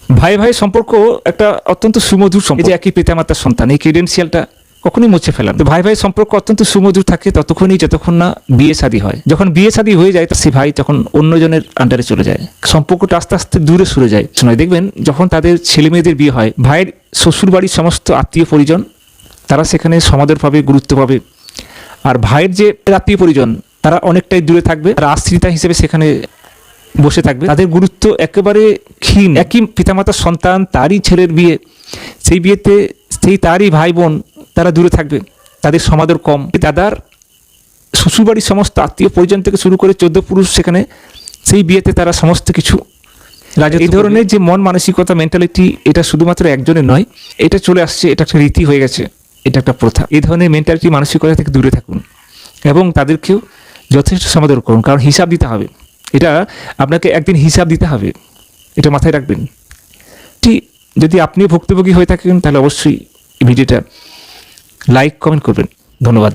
ভাই ভাই সম্পর্ক একটা অত্যন্ত সুমধুর সম্পর্ক, এই যে একই পিতামাতার সন্তান, এই ক্রেডেন্সিয়ালটা কখনোই মুছে ফেলান। তো ভাই ভাই সম্পর্ক অত্যন্ত সুমধুর থাকে ততক্ষণই যতক্ষণ না বিয়ে শাদী হয়। যখন বিয়ে শাদী হয়ে যায় সে ভাই তখন অন্যজনের আন্ডারে চলে যায়, সম্পর্কটা আস্তে আস্তে দূরে সরে যায়। শোনায় দেখবেন যখন তাদের ছেলে মেয়েদের বিয়ে হয়, ভাইয়ের শ্বশুর বাড়ির সমস্ত আত্মীয় পরিজন তারা সেখানে সমাদর পাবে, গুরুত্ব পাবে। আর ভাইয়ের যে আত্মীয় পরিজন তারা অনেকটাই দূরে থাকবে, তারা আশ্রিতা হিসেবে সেখানে বসে থাকবে, তাদের গুরুত্ব একেবারে ক্ষীণ। একই পিতামাতার সন্তান, তারই ছেলের বিয়ে, সেই বিয়েতে সেই তারই ভাই বোন তারা দূরে থাকবে, তাদের সমাদর কম। দাদার শ্বশুরবাড়ির সমস্ত আত্মীয় পরিজন থেকে শুরু করে 14 পুরুষ সেখানে সেই বিয়েতে তারা সমস্ত কিছু রাজত্ব। এই ধরনের যে মন মানসিকতা, মেন্টালিটি, এটা শুধুমাত্র একজনের নয়, এটা চলে আসছে, এটা একটা রীতি হয়ে গেছে, এটা একটা প্রথা। এই ধরনের মেন্টালিটি, মানসিকতা থেকে দূরে থাকুন এবং তাদেরকেও যথেষ্ট সমাদর করুন, কারণ হিসাব দিতে হবে। এটা আপনাকে একদিন হিসাব দিতে হবে, এটা মাথায় রাখবেন। যদি আপনি ভুক্তভোগী হয়ে থাকেন তাহলে অবশ্যই ভিডিওটা লাইক কমেন্ট করবেন। ধন্যবাদ।